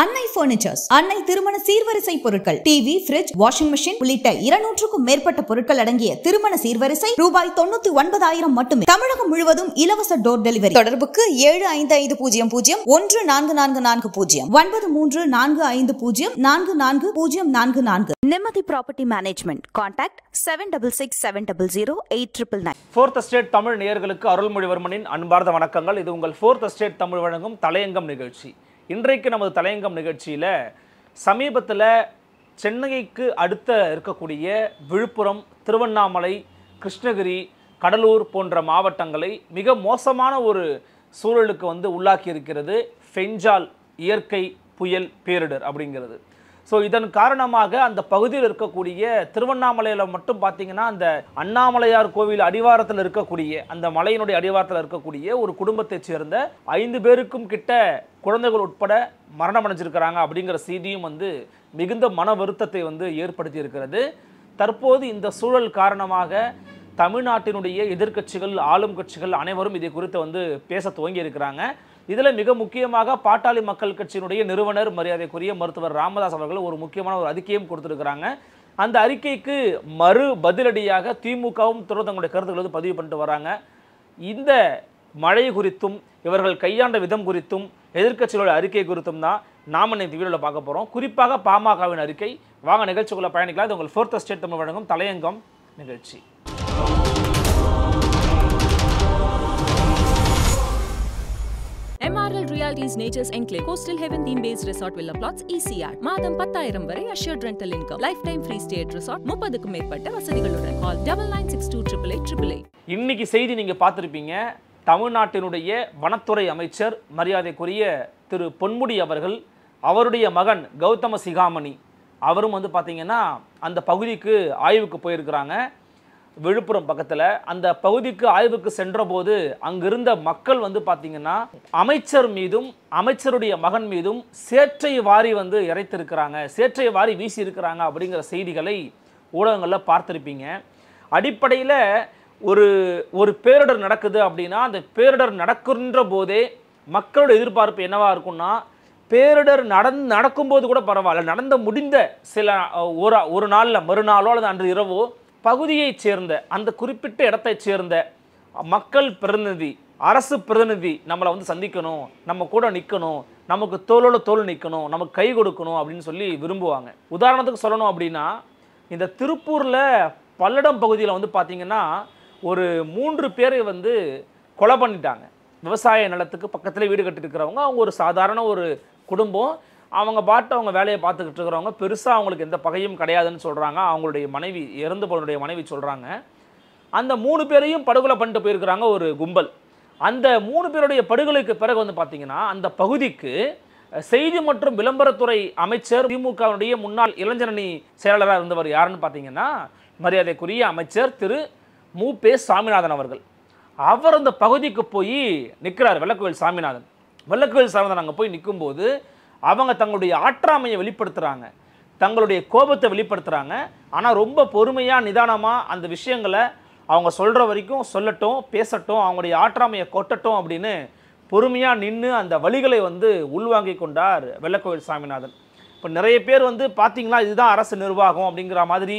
அன்னை பர்னிச்சர்ஸ், அன்னை திருமண சீர்வரிசை பொருட்கள், டிவி, ஃபிரிட்ஜ், வாஷிங் மெஷின் உள்ளிட்ட 200க்கும் மேற்பட்ட பொருட்கள் அடங்கிய திருமண சீர்வரிசை ரூபாய் 99,000 மட்டுமே. தமிழகம் முழுவதும் இலவச டோர் டெலிவரி. தொடர்புக்கு 7550144440 9345044044. நிம்மதி property management. Contact 7667008999. Fourth estate Tamil நேயர்களுக்கு அருள்மொழிவர்மனின் அன்பார்ந்த வணக்கங்கள். இது உங்கள் ஃபோர்த் எஸ்டேட் தமிழ் வழங்கும் தலையங்கம் நிகழ்ச்சி. இன்றைக்கு நமது தலையங்கம் நிகழ்ச்சியில் சமீபத்தில் சென்னைக்கு அடுத்த இருக்கக்கூடிய விழுப்புரம், திருவண்ணாமலை, கிருஷ்ணகிரி, கடலூர் போன்ற மாவட்டங்களை மிக மோசமான ஒரு சூழலுக்கு உள்ளாக்கி இருக்கிறது ஃபெஞ்சால் இயற்கை புயல் பேரிடர் அப்படிங்கிறது. ஸோ இதன் காரணமாக அந்த பகுதியில் இருக்கக்கூடிய திருவண்ணாமலையில் மட்டும் பார்த்தீங்கன்னா அந்த அண்ணாமலையார் கோவில் அடிவாரத்தில் இருக்கக்கூடிய அந்த மலையினுடைய அடிவாரத்தில் இருக்கக்கூடிய ஒரு குடும்பத்தைச் சேர்ந்த 5 பேருக்கும் கிட்ட குழந்தைகள் உட்பட மரணம் அடைஞ்சிருக்கிறாங்க அப்படிங்கிற செய்தியும் மிகுந்த மன வருத்தத்தை ஏற்படுத்தி இருக்கிறது. தற்போது இந்த சூழல் காரணமாக தமிழ்நாட்டினுடைய எதிர்க்கட்சிகள், ஆளும் கட்சிகள் அனைவரும் இதை குறித்து பேச துவங்கி இருக்கிறாங்க. இதில் மிக முக்கியமாக பாட்டாளி மக்கள் கட்சியினுடைய நிறுவனர் மரியாதைக்குரிய மருத்துவர் ராமதாஸ் அவர்கள் ஒரு முக்கியமான ஒரு அறிக்கையும் கொடுத்துருக்கிறாங்க. அந்த அறிக்கைக்கு மறு பதிலடியாக திமுகவும் தங்களுடைய கருத்துக்களை பதிவு பண்ணிட்டு வராங்க. இந்த மழை குறித்தும் இவர்கள் கையாண்ட விதம் குறித்தும் எதிர்க்கட்சிகளோட அறிக்கை குறித்தும் தான் நாம் இந்த வீடியோவில் பார்க்க போகிறோம். குறிப்பாக பாமகவின் அறிக்கை. வாங்க நிகழ்ச்சிக்குள்ள பயணிக்கலாம். இது உங்கள் ஃபோர்த் எஸ்டேட் தமிழ் வழங்கும் தலையங்கம் நிகழ்ச்சி. MRL Realty's Nature's Enclave Coastal Heaven Theme Based Resort Villa Plots ECR மாதம் 10,000 வரை assured rental income lifetime free stay at resort 30க்கும் மேற்பட்ட வசதிகளுடன் call 9962888888. இன்னைக்கு செய்தி நீங்க பார்த்திருப்பீங்க. தமிழ்நாட்டினுடைய வனத்துறை அமைச்சர் மரியாதைக்குரிய திரு பொன்முடி அவர்கள், அவருடைய மகன் கௌதம சிகாமணி அவரும் பார்த்தீங்கன்னா அந்த பகுதிக்கு ஆய்வுக்கு போயிருக்கிறாங்க. விழுப்புரம் பக்கத்தில் அந்த பகுதிக்கு ஆய்வுக்கு சென்றபோது அங்கிருந்த மக்கள் பார்த்தீங்கன்னா அமைச்சர் மீதும் அமைச்சருடைய மகன் மீதும் சேற்றை வாரி இறைத்திருக்கிறாங்க, சேற்றை வாரி வீசி இருக்கிறாங்க அப்படிங்கிற செய்திகளை ஊடகங்களில் பார்த்துருப்பீங்க. அடிப்படையில் ஒரு பேரிடர் நடக்குது அப்படின்னா அந்த பேரிடர் நடக்கின்ற போதே மக்களோட எதிர்பார்ப்பு என்னவா இருக்கும்னா, பேரிடர் நடக்கும்போது கூட பரவாயில்ல, நடந்து முடிந்த சில ஒரு நாளில் மறுநாளோ அல்லது அன்று இரவோ பகுதியைச் சேர்ந்த அந்த குறிப்பிட்ட இடத்தைச் சேர்ந்த மக்கள் பிரதிநிதி, அரசு பிரதிநிதி நம்மளை சந்திக்கணும், நம்ம கூட நிற்கணும், நமக்கு தோளோட தோல் நிற்கணும், நமக்கு கை கொடுக்கணும் அப்படின்னு சொல்லி விரும்புவாங்க. உதாரணத்துக்கு சொல்லணும் அப்படின்னா, இந்த திருப்பூரில் பல்லடம் பகுதியில் பார்த்தீங்கன்னா ஒரு 3 பேரை கொலை பண்ணிட்டாங்க. விவசாய நிலத்துக்கு பக்கத்தில் வீடு கட்டிருக்கிறவங்க. அவங்க ஒரு சாதாரண ஒரு குடும்பம். அவங்க அவங்க வேலையை பார்த்துக்கிட்டு இருக்கிறவங்க, பெருசாக அவங்களுக்கு எந்த பகையும் கிடையாதுன்னு சொல்கிறாங்க. அவங்களுடைய மனைவி, இறந்து போனுடைய மனைவி சொல்கிறாங்க. அந்த 3 பேரையும் படுகொலை பண்ணிட்டு போயிருக்கிறாங்க ஒரு கும்பல். அந்த 3 பேருடைய படுகொலைக்கு பிறகு பார்த்தீங்கன்னா அந்த பகுதிக்கு செய்தி மற்றும் விளம்பரத்துறை அமைச்சர், திமுகவுடைய முன்னாள் இளைஞரணி செயலாளராக இருந்தவர் யாருன்னு பார்த்தீங்கன்னா மரியாதைக்குரிய அமைச்சர் திரு மு.பே. சாமிநாதன் அவர்கள். அவர் அந்த பகுதிக்கு போய் நிற்கிறார். வெள்ளக்கோவில் சாமிநாதன் அங்கே போய் நிற்கும்போது அவங்க தங்களுடைய ஆற்றாமையை வெளிப்படுத்துகிறாங்க, தங்களுடைய கோபத்தை வெளிப்படுத்துகிறாங்க. ஆனால் ரொம்ப பொறுமையாக நிதானமாக அந்த விஷயங்களை அவங்க சொல்கிற வரைக்கும் சொல்லட்டும், பேசட்டும், அவங்களுடைய ஆற்றாமையை கொட்டட்டும் அப்படின்னு பொறுமையாக நின்று அந்த வழிகளை உள்வாங்கி கொண்டார் வெள்ளக்கோவில் சாமிநாதன். இப்போ நிறைய பேர் பார்த்தீங்களா இதுதான் அரசு நிர்வாகம் அப்படிங்கிற மாதிரி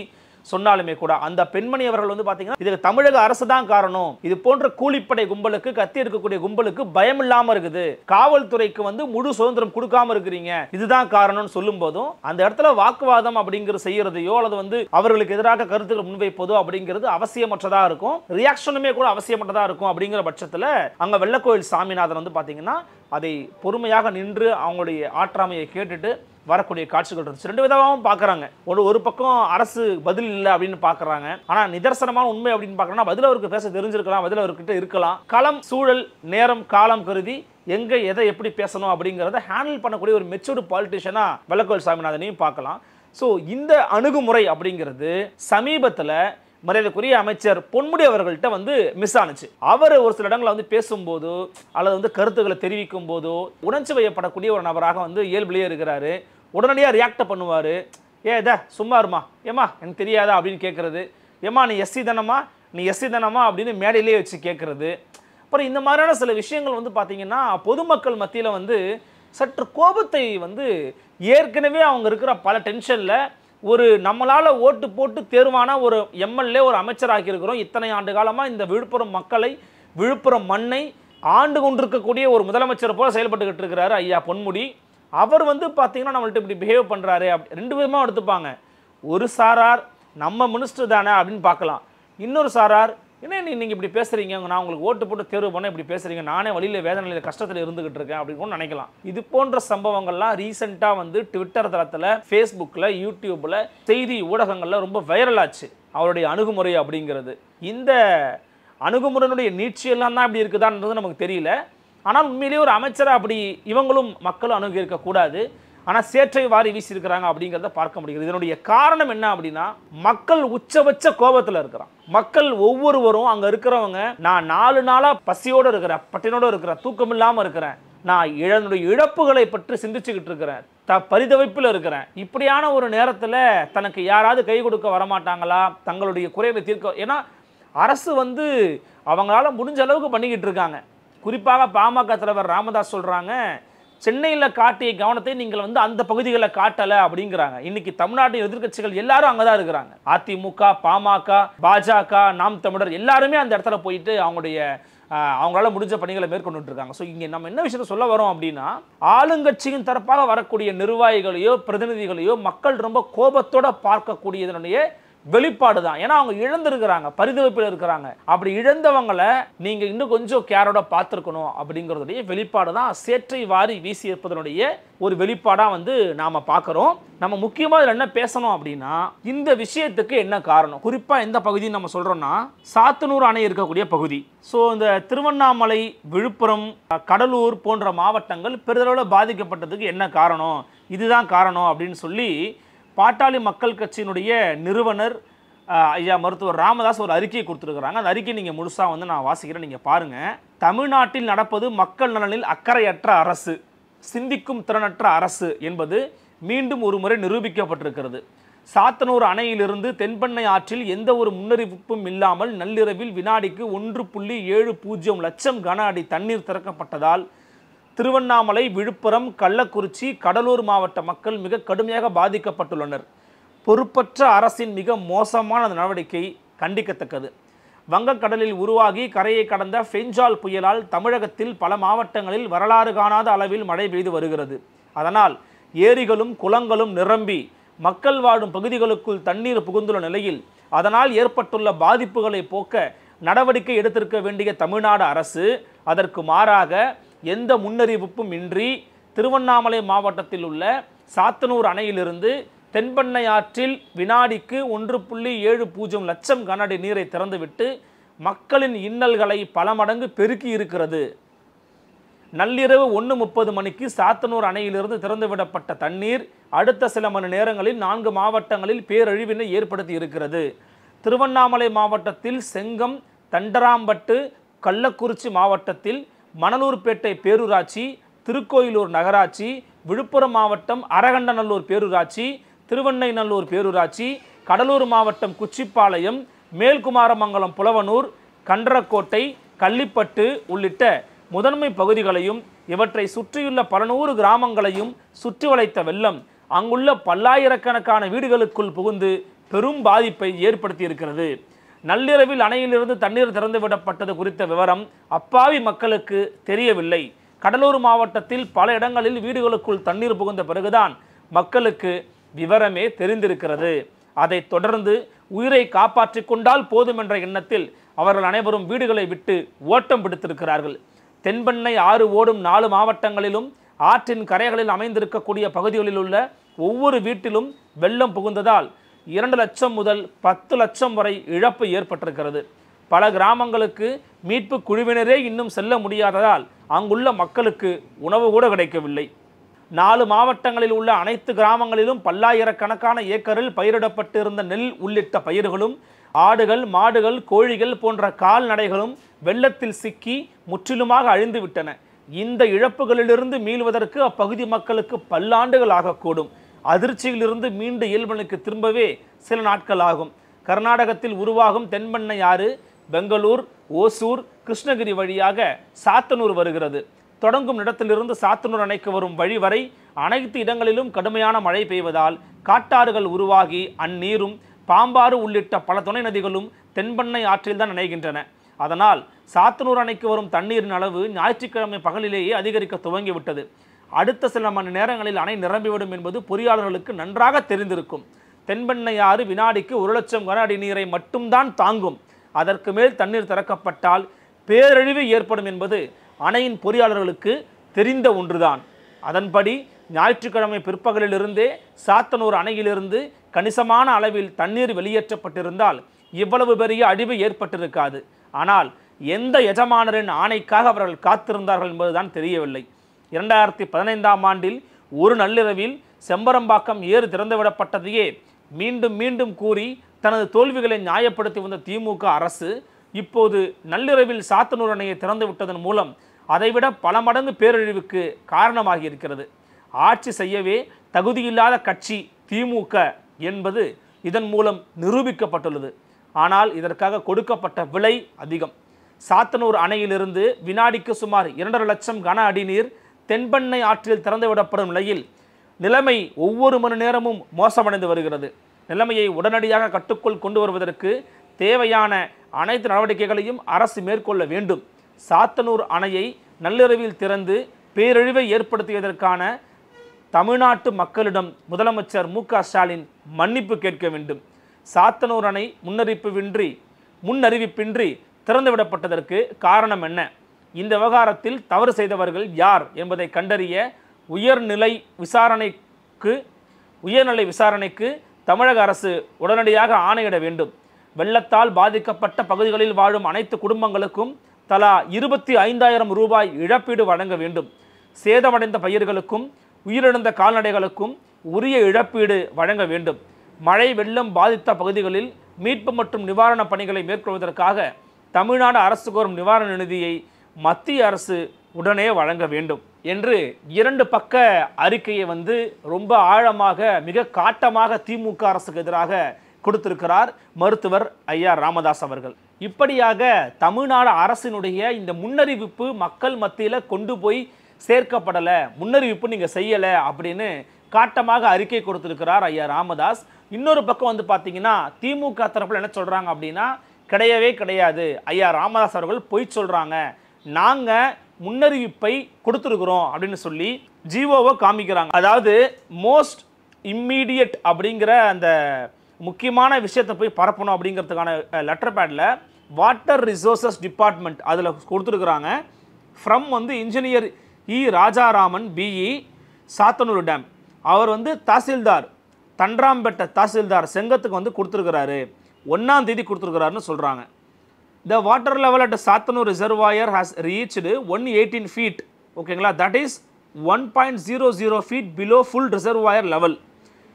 சொன்னாலுமே கூட அந்த பெண்மணி அவர்கள் பார்த்தீங்கன்னா இதுக்கு தமிழக அரசு தான் காரணம், இது போன்ற கூலிப்படை கும்பலுக்கு, கத்தி இருக்கக்கூடிய கும்பலுக்கு பயம் இல்லாமல் இருக்குது, காவல்துறைக்கு முழு சுதந்திரம் கொடுக்காம இருக்கிறீங்க, இதுதான் காரணம்னு சொல்லும் போதும் அந்த இடத்துல வாக்குவாதம் அப்படிங்கிறது செய்யறதையோ அல்லது அவர்களுக்கு எதிராக கருத்துக்கள் முன்வைப்பதோ அப்படிங்கிறது அவசியமற்றதா இருக்கும், ரியாக்ஷனுமே கூட அவசியமற்றதா இருக்கும். அப்படிங்கிற பட்சத்தில் அங்க வெள்ளக்கோவில் சாமிநாதன் பார்த்தீங்கன்னா அதை பொறுமையாக நின்று அவங்களுடைய ஆற்றாமையை கேட்டுட்டு வரக்கூடிய காட்சிகள் இருந்துச்சு. 2 விதமாகவும் பார்க்குறாங்க. ஒரு பக்கம் அரசு பதில் இல்லை அப்படின்னு பார்க்குறாங்க. ஆனால் நிதர்சனமான உண்மை அப்படின்னு பார்க்குறோம்னா பதில் அவருக்கு பேச தெரிஞ்சிருக்கலாம், பதில் அவர்கிட்ட இருக்கலாம். களம், சூழல், நேரம், காலம் கருதி எங்கே எதை எப்படி பேசணும் அப்படிங்கிறத ஹேண்டில் பண்ணக்கூடிய ஒரு மெச்சூர்டு பாலிட்டிஷியனாக வெள்ளக்கோவில் சாமிநாதனையும் பார்க்கலாம். ஸோ இந்த அணுகுமுறை அப்படிங்கிறது சமீபத்தில் மரியாதைக்குரிய அமைச்சர் பொன்முடி அவர்கள்ட்ட மிஸ் ஆனிச்சு. அவர் ஒரு சில இடங்களை பேசும்போது அல்லது கருத்துக்களை தெரிவிக்கும் போதோ உணர்ச்சி வயப்படக்கூடிய ஒரு நபராக இயல்பிலேயே இருக்கிறாரு. உடனடியாக ரியாக்ட் பண்ணுவார். ஏதா சும்மா இருமா, ஏமா எனக்கு தெரியாதா அப்படின்னு கேட்குறது, ஏமா நீ எஸ்சி தானம்மா, நீ எஸ்சி தானம்மா அப்படின்னு மேடையிலே வச்சு கேட்குறது. அப்புறம் இந்த மாதிரியான சில விஷயங்கள் பார்த்தீங்கன்னா பொதுமக்கள் மத்தியில் சற்று கோபத்தை வந்து ஏற்கனவே அவங்க இருக்கிற பல டென்ஷனில் ஒரு நம்மளால் ஓட்டு போட்டு தேர்வான ஒரு எம்எல்ஏ ஒரு அமைச்சராகி இருக்கிறோம். இத்தனை ஆண்டு காலமாக இந்த விழுப்புரம் மக்களை விழுப்புரம் மண்ணை ஆண்டு கொண்டிருக்கக்கூடிய ஒரு முதலமைச்சர் போல செயல்பட்டுக்கிட்டு இருக்கிறாரு ஐயா பொன்முடி. அவர் வந்து பார்த்தீங்கன்னா நம்மள்ட்ட இப்படி பிஹேவ் பண்ணுறாரு அப்படி ரெண்டு விதமாக எடுத்துப்பாங்க. ஒரு சாரார் நம்ம மினிஸ்டர் தானே அப்படின்னு பார்க்கலாம், இன்னொரு சாரார் என்ன நீங்கள் இப்படி பேசுகிறீங்க, நான் உங்களுக்கு ஓட்டு போட்டு தேர்வு பண்ண இப்படி பேசுகிறீங்க, நானே வழியில் வேதனையில் கஷ்டத்தில் இருந்துகிட்டு இருக்கேன் அப்படின்னு கூட நினைக்கலாம். இது போன்ற சம்பவங்கள்லாம் ரீசெண்டாக வந்து ட்விட்டர் தளத்தில், ஃபேஸ்புக்கில், யூடியூப்பில், செய்தி ஊடகங்களில் ரொம்ப வைரல் ஆச்சு அவருடைய அணுகுமுறை அப்படிங்கிறது. இந்த அணுகுமுறையினுடைய நீட்சியெல்லாம் தான் இப்படி இருக்குதான்றது நமக்கு தெரியல. ஆனால் உண்மையிலேயே ஒரு அமைச்சராக அப்படி இவங்களும் மக்களும் அணுகி இருக்கக்கூடாது. ஆனால் சேற்றை வாரி வீசியிருக்கிறாங்க அப்படிங்கிறத பார்க்க முடிகிறது. இதனுடைய காரணம் என்ன அப்படின்னா, மக்கள் உச்சபட்ச கோபத்தில் இருக்கிறான். மக்கள் ஒவ்வொருவரும் அங்கே இருக்கிறவங்க, நான் 4 நாளாக பசியோடு இருக்கிறேன், பட்டினோடு இருக்கிறேன், தூக்கம் இல்லாமல் இருக்கிறேன், நான் என்னுடைய இழப்புகளை பற்றி சிந்திச்சுக்கிட்டு இருக்கிறேன், பரிதவிப்பில் இருக்கிறேன். இப்படியான ஒரு நேரத்தில் தனக்கு யாராவது கை கொடுக்க வரமாட்டாங்களா, தங்களுடைய குறைவை தீர்க்க? ஏன்னா அரசு வந்து அவங்களால முடிஞ்ச அளவுக்கு பண்ணிக்கிட்டு இருக்காங்க. குறிப்பாக பாமக தலைவர் ராமதாஸ் சொல்கிறாங்க, சென்னையில் காட்டிய கவனத்தை நீங்கள் வந்து அந்த பகுதிகளில் காட்டலை அப்படிங்கிறாங்க. இன்னைக்கு தமிழ்நாட்டின் எதிர்க்கட்சிகள் எல்லாரும் அங்கே தான் இருக்கிறாங்க. அதிமுக, பாமக, பாஜக, நாம் தமிழர் எல்லாருமே அந்த இடத்துல போயிட்டு அவங்களால முடிஞ்ச பணிகளை மேற்கொண்டு இருக்காங்க. ஸோ இங்கே நம்ம என்ன விஷயத்தை சொல்ல வரோம் அப்படின்னா, ஆளுங்கட்சியின் தரப்பாக வரக்கூடிய நிர்வாகிகளையோ பிரதிநிதிகளையோ மக்கள் ரொம்ப கோபத்தோட பார்க்கக்கூடியதனுடைய வெளிப்பாடு தான். ஏன்னா அவங்க இழந்திருக்கிறாங்க, பரிதவிப்பில் இருக்கிறாங்க. அப்படி இழந்தவங்களை நீங்க இன்னும் கொஞ்சம் கேரோட பார்த்துருக்கணும் அப்படிங்கிறதுடைய வெளிப்பாடு தான் சேற்றை வாரி வீசி இருப்பதனுடைய ஒரு வெளிப்பாடா வந்து நாம பார்க்கிறோம். நம்ம முக்கியமாக இதில் என்ன பேசணும் அப்படின்னா, இந்த விஷயத்துக்கு என்ன காரணம், குறிப்பா எந்த பகுதின்னு நம்ம சொல்றோம்னா சாத்தனூர் அணை இருக்கக்கூடிய பகுதி. ஸோ இந்த திருவண்ணாமலை, விழுப்புரம், கடலூர் போன்ற மாவட்டங்கள் பெரிதளவில் பாதிக்கப்பட்டதுக்கு என்ன காரணம், இதுதான் காரணம் அப்படின்னு சொல்லி பாட்டாளி மக்கள் கட்சியினுடைய நிறுவனர் ஐயா மருத்துவர் ராமதாஸ் ஒரு அறிக்கையை கொடுத்துருக்குறாங்க. அந்த அறிக்கை நீங்கள் முழுசாக வந்து நான் வாசிக்கிறேன், நீங்கள் பாருங்கள். தமிழ்நாட்டில் நடப்பது மக்கள் நலனில் அக்கறையற்ற அரசு, சிந்திக்கும் திறனற்ற அரசு என்பது மீண்டும் ஒரு முறை நிரூபிக்கப்பட்டிருக்கிறது. சாத்தனூர் அணையிலிருந்து தென்பெண்ணை ஆற்றில் எந்த ஒரு முன்னறிவிப்பும் இல்லாமல் நள்ளிரவில் வினாடிக்கு 1.70 லட்சம் கன அடி தண்ணீர் திறக்கப்பட்டதால் திருவண்ணாமலை, விழுப்புரம், கள்ளக்குறிச்சி, கடலூர் மாவட்ட மக்கள் மிக கடுமையாக பாதிக்கப்பட்டுள்ளனர். பொறுப்பற்ற அரசின் மிக மோசமான நடவடிக்கை கண்டிக்கத்தக்கது. வங்கக்கடலில் உருவாகி கரையை கடந்த ஃபெஞ்சால் புயலால் தமிழகத்தில் பல மாவட்டங்களில் வரலாறு காணாத அளவில் மழை பெய்து வருகிறது. அதனால் ஏரிகளும் குளங்களும் நிரம்பி மக்கள் வாழும் பகுதிகளுக்குள் தண்ணீர் புகுந்துள்ள நிலையில் அதனால் ஏற்பட்டுள்ள பாதிப்புகளை போக்க நடவடிக்கை எடுத்திருக்க வேண்டிய தமிழ்நாடு அரசு அதற்கு மாறாக எந்த முன்னறிவிப்பும் இன்றி திருவண்ணாமலை மாவட்டத்தில் உள்ள சாத்தனூர் அணையிலிருந்து தென்பெண்ணை ஆற்றில் வினாடிக்கு 1.70 லட்சம் கன அடி நீரை திறந்துவிட்டு மக்களின் இன்னல்களை பல மடங்கு பெருக்கி இருக்கிறது. நள்ளிரவு 1:30 மணிக்கு சாத்தனூர் அணையிலிருந்து திறந்துவிடப்பட்ட தண்ணீர் அடுத்த சில மணி நேரங்களில் 4 மாவட்டங்களில் பேரழிவினை ஏற்படுத்தி இருக்கிறது. திருவண்ணாமலை மாவட்டத்தில் செங்கம், தண்டராம்பட்டு, கள்ளக்குறிச்சி மாவட்டத்தில் மணலூர்பேட்டை பேரூராட்சி, திருக்கோயிலூர் நகராட்சி, விழுப்புரம் மாவட்டம் அரகண்டநல்லூர் பேரூராட்சி, திருவெண்ணைநல்லூர் பேரூராட்சி, கடலூர் மாவட்டம் குச்சிப்பாளையம், மேல்குமாரமங்கலம், புலவனூர், கண்டரக்கோட்டை, கள்ளிப்பட்டு உள்ளிட்ட முதன்மை பகுதிகளையும் இவற்றை சுற்றியுள்ள பல நூறு கிராமங்களையும் சுற்றி வளைத்த வெள்ளம் அங்குள்ள பல்லாயிரக்கணக்கான வீடுகளுக்குள் புகுந்து பெரும் பாதிப்பை ஏற்படுத்தி இருக்கிறது. நள்ளிரவில் அணையிலிருந்து தண்ணீர் திறந்துவிடப்பட்டது குறித்த விவரம் அப்பாவி மக்களுக்கு தெரியவில்லை. கடலூர் மாவட்டத்தில் பல இடங்களில் வீடுகளுக்குள் தண்ணீர் புகுந்த பிறகுதான் மக்களுக்கு விவரமே தெரிந்திருக்கிறது. அதைத் தொடர்ந்து உயிரை காப்பாற்றிக் கொண்டால் போதும் என்ற எண்ணத்தில் அவர்கள் அனைவரும் வீடுகளை விட்டு ஓட்டம் பிடித்திருக்கிறார்கள். தென்பெண்ணை ஆறு ஓடும் 4 மாவட்டங்களிலும் ஆற்றின் கரைகளில் அமைந்திருக்கக்கூடிய பகுதிகளில் உள்ள ஒவ்வொரு வீட்டிலும் வெள்ளம் புகுந்ததால் 2 லட்சம் முதல் 10 லட்சம் வரை இழப்பு ஏற்பட்டிருக்கிறது. பல கிராமங்களுக்கு மீட்பு குழுவினரே இன்னும் செல்ல முடியாததால் அங்குள்ள மக்களுக்கு உணவு கூட கிடைக்கவில்லை. 4 மாவட்டங்களில் உள்ள அனைத்து கிராமங்களிலும் பல்லாயிரக்கணக்கான ஏக்கரில் பயிரிடப்பட்டிருந்த நெல் உள்ளிட்ட பயிர்களும் ஆடுகள், மாடுகள், கோழிகள் போன்ற கால்நடைகளும் வெள்ளத்தில் சிக்கி முற்றிலுமாக அழிந்து விட்டன. இந்த இழப்புகளிலிருந்து மீள்வதற்கு அப்பகுதி மக்களுக்கு பல்லாண்டுகள் ஆகக்கூடும். அதிர்ச்சியிலிருந்து மீண்டு இயல்பனுக்கு திரும்பவே சில நாட்கள் ஆகும். கர்நாடகத்தில் உருவாகும் தென்பெண்ணை ஆறு பெங்களூர், ஓசூர், கிருஷ்ணகிரி வழியாக சாத்தனூர் வருகிறது. தொடங்கும் இடத்திலிருந்து சாத்தனூர் அணைக்கு வரும் வழி வரை அனைத்து இடங்களிலும் கடுமையான மழை பெய்வதால் காட்டாறுகள் உருவாகி அந்நீரும் பாம்பாறு உள்ளிட்ட பல துணை நதிகளும் தென்பெண்ணை ஆற்றில் தான் இணைகின்றன. அதனால் சாத்தனூர் அணைக்கு வரும் தண்ணீரின் அளவு ஞாயிற்றுக்கிழமை பகலிலேயே அதிகரிக்க துவங்கிவிட்டது. அடுத்த சில மணி நேரங்களில் அணை நிரம்பிவிடும் என்பது பொறியாளர்களுக்கு நன்றாக தெரிந்திருக்கும். தென்பெண்ணை ஆறு வினாடிக்கு 1,00,000 கன அடி நீரை மட்டும்தான் தாங்கும். அதற்கு மேல் தண்ணீர் திறக்கப்பட்டால் பேரழிவு ஏற்படும் என்பது அணையின் பொறியாளர்களுக்கு தெரிந்த ஒன்றுதான். அதன்படி ஞாயிற்றுக்கிழமை பிற்பகலிலிருந்தே சாத்தனூர் அணையிலிருந்து கணிசமான அளவில் தண்ணீர் வெளியேற்றப்பட்டிருந்தால் இவ்வளவு பெரிய அழிவு ஏற்பட்டிருக்காது. ஆனால் எந்த எஜமானரின் ஆணைக்காக அவர்கள் காத்திருந்தார்கள் என்பதுதான் தெரியவில்லை. 2015ஆம் ஆண்டில் ஒரு நள்ளிரவில் செம்பரம்பாக்கம் ஏறு திறந்துவிடப்பட்டதையே மீண்டும் மீண்டும் கூறி தனது தோல்விகளை நியாயப்படுத்தி வந்த திமுக அரசு இப்போது நள்ளிரவில் சாத்தனூர் அணையை திறந்து விட்டதன் மூலம் அதைவிட பல மடங்கு பேரழிவுக்கு காரணமாகி இருக்கிறது. ஆட்சி செய்யவே தகுதியில்லாத கட்சி திமுக என்பது இதன் மூலம் நிரூபிக்கப்பட்டுள்ளது. ஆனால் இதற்காக கொடுக்கப்பட்ட விலை அதிகம். சாத்தனூர் அணையிலிருந்து வினாடிக்கு சுமார் 2,50,000 கன அடி நீர் தென்பெண்ணை ஆற்றில் திறந்துவிடப்படும் நிலையில் நிலைமை ஒவ்வொரு மணி நேரமும் மோசமடைந்து வருகிறது. நிலைமையை உடனடியாக கட்டுக்குள் கொண்டு வருவதற்கு தேவையான அனைத்து நடவடிக்கைகளையும் அரசு மேற்கொள்ள வேண்டும். சாத்தனூர் அணையை நள்ளிரவில் திறந்து பேரழிவை ஏற்படுத்தியதற்கான தமிழ்நாட்டு மக்களிடம் முதலமைச்சர் மு.க. ஸ்டாலின் மன்னிப்பு கேட்க வேண்டும். சாத்தனூர் அணை முன்னறிவிப்பின்றி திறந்துவிடப்பட்டதற்கு காரணம் என்ன? இந்த விவகாரத்தில் தவறு செய்தவர்கள் யார் என்பதை கண்டறிய உயர்நிலை விசாரணைக்கு தமிழக அரசு உடனடியாக ஆணையிட வேண்டும். வெள்ளத்தால் பாதிக்கப்பட்ட பகுதிகளில் வாழும் அனைத்து குடும்பங்களுக்கும் தலா 25,000 ரூபாய் இழப்பீடு வழங்க வேண்டும். சேதமடைந்த பயிர்களுக்கும் உயிரிழந்த கால்நடைகளுக்கும் உரிய இழப்பீடு வழங்க வேண்டும். மழை வெள்ளம் பாதித்த பகுதிகளில் மீட்பு மற்றும் நிவாரணப் பணிகளை மேற்கொள்வதற்காக தமிழ்நாடு அரசு கோரும் நிவாரண நிதியை மத்திய அரசு உடனே வழங்க வேண்டும் என்று 2 பக்க அறிக்கையை ரொம்ப ஆழமாக மிக காட்டமாக திமுக அரசுக்கு எதிராக கொடுத்திருக்கிறார் மருத்துவர் ஐயா ராமதாஸ் அவர்கள். இப்படியாக தமிழ்நாடு அரசினுடைய இந்த முன்னறிவிப்பு மக்கள் மத்தியில் கொண்டு போய் சேர்க்கப்படலை, முன்னறிவிப்பு நீங்கள் செய்யலை அப்படின்னு காட்டமாக அறிக்கை கொடுத்திருக்கிறார் ஐயா ராமதாஸ். இன்னொரு பக்கம் பார்த்தீங்கன்னா திமுக தரப்பில் என்ன சொல்கிறாங்க அப்படின்னா, கிடையவே கிடையாது, ஐயா ராமதாஸ் அவர்கள் பொய் சொல்கிறாங்க, நாங்கள் முன்னறிவிப்பை கொடுத்துருக்குறோம் அப்படின்னு சொல்லி ஜிஓவை காமிக்கிறாங்க. அதாவது மோஸ்ட் இம்மீடியட் அப்படிங்கிற அந்த முக்கியமான விஷயத்தை போய் பரப்பணும் அப்படிங்கிறதுக்கான லெட்டர் பேடில் வாட்டர் ரிசோர்சஸ் டிபார்ட்மெண்ட் அதில் கொடுத்துருக்குறாங்க. From engineer E Rajaraman BE Sathanur dam. அவர் தாசில்தார் தண்டராம்பேட்டை தாசில்தார் செங்கத்துக்கு கொடுத்துருக்கிறாரு, 1ஆம் தேதி கொடுத்துருக்கிறாருன்னு சொல்கிறாங்க. The water level at Sattanur reservoir has reached 118 feet. ஓகேங்களா, that is 1.00 feet below full reservoir level.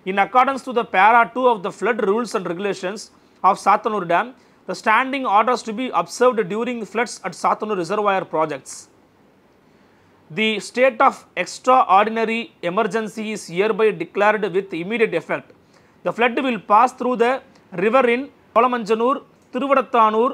In accordance to the para 2 of the flood rules and regulations of Sattanur dam, the standing orders to be observed during floods at Sattanur reservoir projects. The state of extraordinary emergency is hereby declared with immediate effect. The flood will pass through the river in Kolamanjanur, Thiruvadattanur,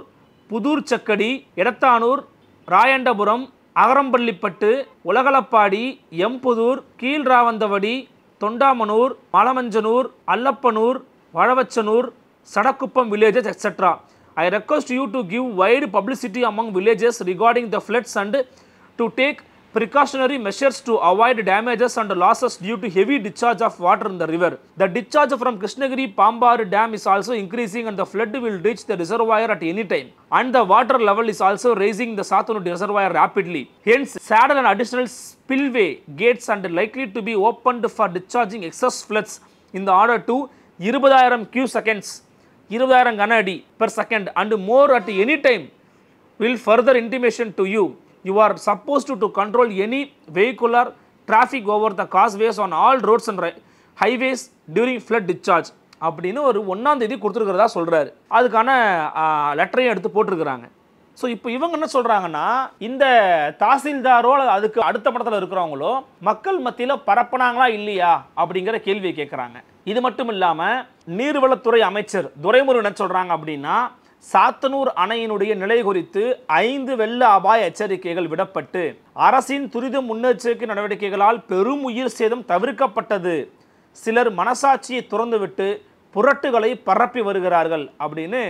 Pudur சக்கடி, எடத்தானூர், Rayandapuram, Agarampallipattu, உலகளப்பாடி, எம்புதூர், கீழ்ராவந்தவடி, தொண்டாமனூர், மலமஞ்சனூர், Allappanur, வழவச்சனூர், சடக்குப்பம் villages etc. I request you to give wide publicity among villages regarding the floods and to take precautionary measures to avoid damages and losses due to heavy discharge of water in the river. The discharge from Krishnagiri Pambaru dam is also increasing and the flood will reach the reservoir at any time. And the water level is also raising the Sattanur reservoir rapidly. Hence, saddle and additional spillway gates and likely to be opened for discharging excess floods in the order to 20,000 cubic seconds, 20,000 கன அடி per second and more at any time will further intimation to you. You are supposed to control any vehicular traffic over the causeways on all roads and highways during flood discharge. அப்படின்னு ஒரு 1ஆம் தேதி கொடுத்துருக்கிறதா சொல்கிறாரு. அதுக்கான லெட்டரையும் எடுத்து போட்டிருக்கிறாங்க. So இப்போ இவங்க என்ன சொல்கிறாங்கன்னா, இந்த தாசில்தாரோ அதுக்கு அடுத்த படத்தில் இருக்கிறவங்களோ மக்கள் மத்தியில் பரப்புனாங்களா இல்லையா அப்படிங்கிற கேள்வியை கேட்குறாங்க. இது மட்டும் இல்லாமல் நீர்வளத்துறை அமைச்சர் துரைமுருகன் என்ன சொல்கிறாங்க அப்படின்னா, சாத்தனூர் அணையினுடைய நிலை குறித்து 5 வெள்ள அபாய எச்சரிக்கைகள் விடப்பட்டு அரசின் துரித முன்னெச்சரிக்கை நடவடிக்கைகளால் பெரும் உயிர் சேதம் தவிர்க்கப்பட்டது. சிலர் மனசாட்சியை துறந்துவிட்டு புரட்டுகளை பரப்பி வருகிறார்கள் அப்படின்னு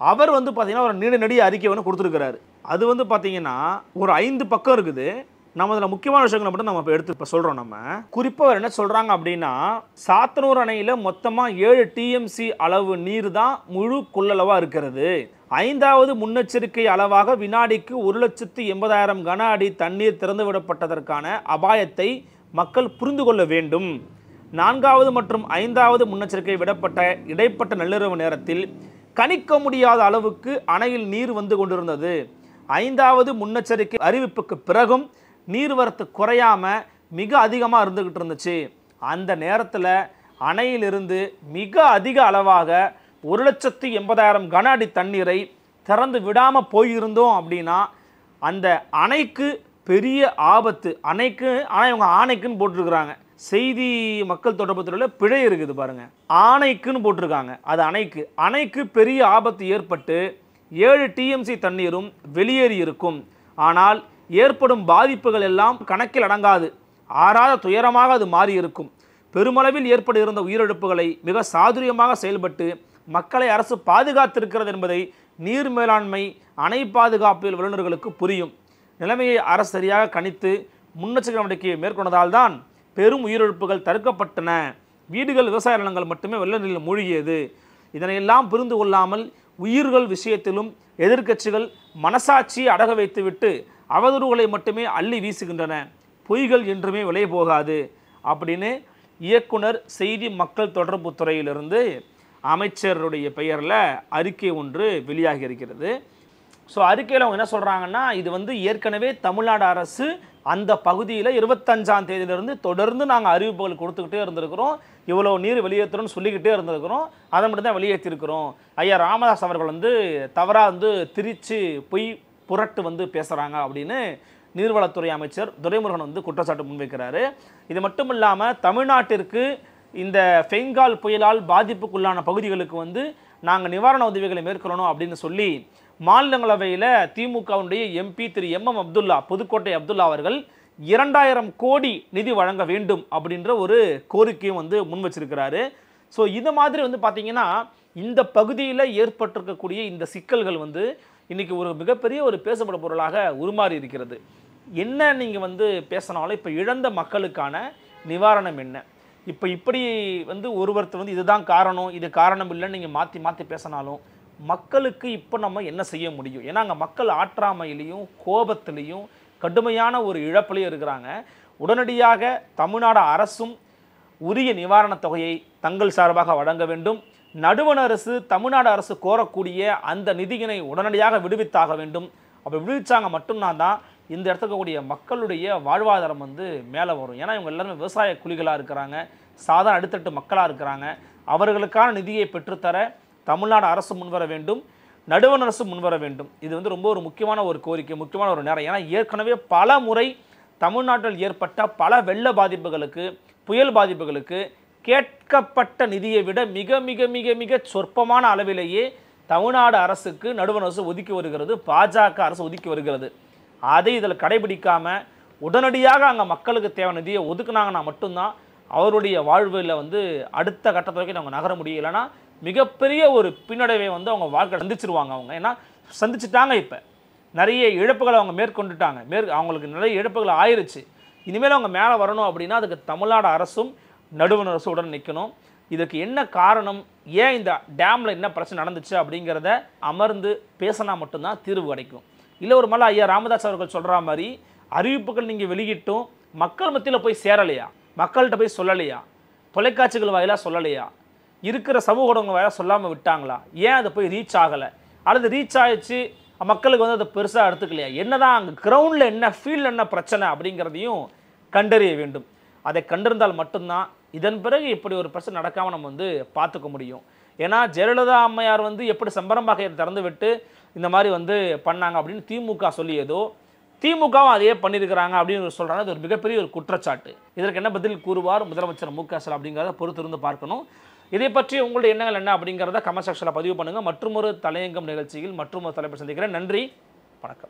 அவர் பார்த்தீங்கன்னா ஒரு நெடிய அறிக்கை கொடுத்துருக்கிறாரு. அது பார்த்தீங்கன்னா ஒரு 5 பக்கம் இருக்குது. நம்ம அதில் முக்கியமான விஷயங்களை மட்டும் நம்ம எடுத்து இப்போ சொல்கிறோம். நம்ம குறிப்பாக என்ன சொல்கிறாங்க அப்படின்னா, சாத்தனூர் அணையில் மொத்தமாக 7 TMC அளவு நீர் தான் முழு கொள்ளளவாக இருக்கிறது. 5வது முன்னெச்சரிக்கை அளவாக வினாடிக்கு 1,80,000 கன அடி தண்ணீர் திறந்து விடப்பட்டதற்கான அபாயத்தை மக்கள் புரிந்து கொள்ள வேண்டும். 4வது மற்றும் 5வது முன்னெச்சரிக்கை விடப்பட்ட இடைப்பட்ட நள்ளிரவு நேரத்தில் கணிக்க முடியாத அளவுக்கு அணையில் நீர் வந்து கொண்டிருந்தது. 5வது முன்னெச்சரிக்கை அறிவிப்புக்கு பிறகும் நீர்வரத்து குறையாம மிக அதிகமாக இருந்துகிட்டு இருந்துச்சு. அந்த நேரத்தில் அணையிலிருந்து மிக அதிக அளவாக 1,80,000 கன அடி தண்ணீரை திறந்து விடாமல் போயிருந்தோம் அப்படின்னா அந்த அணைக்கு பெரிய ஆபத்து. அணைக்கு ஆனால் இவங்க ஆணைக்குன்னு போட்டிருக்கிறாங்க. செய்தி மக்கள் தொடர்பு துறையில் பிழை இருக்குது பாருங்க. ஆணைக்குன்னு போட்டிருக்காங்க. அது அணைக்கு பெரிய ஆபத்து ஏற்பட்டு 7 TMC தண்ணீரும் வெளியேறி இருக்கும். ஆனால் ஏற்படும் பாதிப்புகள் எல்லாம் கணக்கில் அடங்காது. ஆறாத துயரமாக அது மாறி இருக்கும். பெருமளவில் ஏற்பட இருந்த உயிரிழப்புகளை மிக சாதுரியமாக செயல்பட்டு மக்களை அரசு பாதுகாத்திருக்கிறது என்பதை நீர் மேலாண்மை அணை பாதுகாப்பில் வல்லுநர்களுக்கு புரியும். நிலைமையை அரசு சரியாக கணித்து முன்னெச்சரிக்கை நடவடிக்கையை மேற்கொண்டதால் தான் பெரும் உயிரிழப்புகள் தடுக்கப்பட்டன. வீடுகள், விவசாய நிலங்கள் மட்டுமே வெள்ள நீரில் மூழ்கியது. இதனையெல்லாம் புரிந்து கொள்ளாமல் உயிர்கள் விஷயத்திலும் எதிர்க்கட்சிகள் மனசாட்சியை அடக வைத்துவிட்டு அவதூறுகளை மட்டுமே அள்ளி வீசுகின்றன. பொய்கள் என்றுமே விலை போகாது அப்படின்னு இயக்குனர் செய்தி மக்கள் தொடர்பு துறையிலிருந்து அமைச்சருடைய பெயரில் அறிக்கை ஒன்று வெளியாகி இருக்கிறது. ஸோ அறிக்கையில் அவங்க என்ன சொல்கிறாங்கன்னா, இது ஏற்கனவே தமிழ்நாடு அரசு அந்த பகுதியில் 25ஆம் தேதியிலிருந்து தொடர்ந்து நாங்கள் அறிவிப்புகள் கொடுத்துக்கிட்டே இருந்திருக்கிறோம். இவ்வளோ நீர் வெளியேற்றணும்னு சொல்லிக்கிட்டே இருந்திருக்கிறோம். அதை மட்டும் தான் வெளியேற்றிருக்கிறோம். ஐயா ராமதாஸ் அவர்கள் தவறாக திரிச்சு பொய் புரட்டு பேசுகிறாங்க அப்படின்னு நீர்வளத்துறை அமைச்சர் துரைமுருகன் குற்றச்சாட்டு முன்வைக்கிறாரு. இது மட்டும் இல்லாமல் தமிழ்நாட்டிற்கு இந்த பெங்கால் புயலால் பாதிப்புக்குள்ளான பகுதிகளுக்கு நாங்கள் நிவாரண உதவிகளை மேற்கொள்ளணும் அப்படின்னு சொல்லி மாநிலங்களவையில் திமுகவுடைய MP திரு MM அப்துல்லா, புதுக்கோட்டை அப்துல்லா அவர்கள் 2000 கோடி நிதி வழங்க வேண்டும் அப்படின்ற ஒரு கோரிக்கையும் முன் வச்சிருக்கிறாரு. ஸோ இது மாதிரி பார்த்தீங்கன்னா இந்த பகுதியில் ஏற்பட்டிருக்கக்கூடிய இந்த சிக்கல்கள் இன்றைக்கி ஒரு மிகப்பெரிய ஒரு பேசப்படும் பொருளாக உருமாறி இருக்கிறது. என்ன நீங்கள் பேசினாலும் இப்போ இழந்த மக்களுக்கான நிவாரணம் என்ன? இப்போ இப்படி ஒருவர்த்தர் இதுதான் காரணம், இது காரணம் இல்லைன்னு நீங்கள் மாற்றி பேசினாலும் மக்களுக்கு இப்போ நம்ம என்ன செய்ய முடியும்? ஏன்னா அங்கே மக்கள் ஆற்றாமையிலையும் கோபத்திலையும் கடுமையான ஒரு இழப்பிலையும் இருக்கிறாங்க. உடனடியாக தமிழ்நாடு அரசும் உரிய நிவாரணத் தொகையை தங்கள் சார்பாக வழங்க வேண்டும். நடுவண் அரசு தமிழ்நாடு அரசு கோரக்கூடிய அந்த நிதியினை உடனடியாக விடுவித்தாக வேண்டும். அப்படி விடுவிச்சாங்க மட்டும்தான் இந்த இடத்துக்கு கூடிய மக்களுடைய வாழ்வாதாரம் மேலே வரும். ஏன்னா இவங்க எல்லாருமே விவசாய குழிகளாக இருக்கிறாங்க, சாதாரண அடித்தட்டு மக்களாக இருக்கிறாங்க. அவர்களுக்கான நிதியை பெற்றுத்தர தமிழ்நாடு அரசு முன்வர வேண்டும், நடுவண் அரசு முன்வர வேண்டும். இது ரொம்ப ஒரு முக்கியமான ஒரு கோரிக்கை, முக்கியமான ஒரு நேரம். ஏன்னா ஏற்கனவே பல முறை தமிழ்நாட்டில் ஏற்பட்ட பல வெள்ள பாதிப்புகளுக்கு, புயல் பாதிப்புகளுக்கு கேட்கப்பட்ட நிதியை விட மிக மிக மிக மிக சொற்பமான அளவிலேயே தமிழ்நாடு அரசுக்கு நடுவண் அரசு ஒதுக்கி வருகிறது, பாஜக அரசு ஒதுக்கி வருகிறது. அதை இதில் கடைபிடிக்காமல் உடனடியாக அங்கே மக்களுக்கு தேவையான நிதியை ஒதுக்குனாங்கன்னா மட்டும்தான் அவருடைய வாழ்வில் அடுத்த கட்டத்தை வரைக்கும் அவங்க நகர முடியும். இல்லைன்னா மிகப்பெரிய ஒரு பின்னடைவை அவங்க வாழ்க்கை சந்திச்சிருவாங்க. அவங்க ஏன்னா சந்திச்சுட்டாங்க. இப்போ நிறைய இழப்புகளை அவங்க மேற்கொண்டுட்டாங்க, அவங்களுக்கு நிறைய இழப்புகள் ஆயிடுச்சு. இனிமேல் அவங்க மேலே வரணும் அப்படின்னா அதுக்கு தமிழ்நாடு அரசும் நடுவண் அரசு உடன் நிற்கணும். இதுக்கு என்ன காரணம், ஏன் இந்த டேமில் என்ன பிரச்சனை நடந்துச்சு அப்படிங்கிறத அமர்ந்து பேசினா மட்டும்தான் தீர்வு கிடைக்கும். இல்லை ஒரு மேலே ஐயா ராமதாஸ் அவர்கள் சொல்கிற மாதிரி அறிவிப்புகள் நீங்கள் வெளியிட்டும் மக்கள் மத்தியில் போய் சேரலையா, மக்கள்கிட்ட போய் சொல்லலையா, தொலைக்காட்சிகள் வாயிலாக சொல்லலையா, இருக்கிற சமூக ஊடகங்கள் வாயிலாக சொல்லாமல் விட்டாங்களா? ஏன் அதை போய் ரீச் ஆகலை? அல்லது ரீச் ஆகிடுச்சு மக்களுக்கு அதை பெருசாக எடுத்துக்கலையா? என்னதான் அங்கே கிரவுண்டில் என்ன, ஃபீல்டில் என்ன பிரச்சனை அப்படிங்கிறதையும் கண்டறிய வேண்டும். அதை கண்டிருந்தால் மட்டும்தான் இதன் பிறகு இப்படி ஒரு பிரச்சனை நடக்காமல் நம்ம பார்த்துக்க முடியும். ஏன்னா ஜெயலலிதா அம்மையார் எப்படி சம்பரம்பாக்கையை திறந்து விட்டு இந்த மாதிரி பண்ணாங்க அப்படின்னு திமுக சொல்லியதோ, திமுகவும் அதையே பண்ணியிருக்கிறாங்க அப்படின்னு சொல்கிறாங்க. அது ஒரு மிகப்பெரிய ஒரு குற்றச்சாட்டு. இதற்கு என்ன பதில் கூறுவார் முதலமைச்சர் மு க ஸ்டாலின் அப்படிங்கிறத பொறுத்திருந்து பார்க்கணும். இதை பற்றி உங்களுடைய எண்ணங்கள் என்ன அப்படிங்கிறத கமெண்ட் செக்ஷனில் பதிவு பண்ணுங்கள். மற்றும் ஒரு தலையங்கம் நிகழ்ச்சியில் மற்றும் ஒரு தலைப்பு சந்திக்கிறேன். நன்றி, வணக்கம்.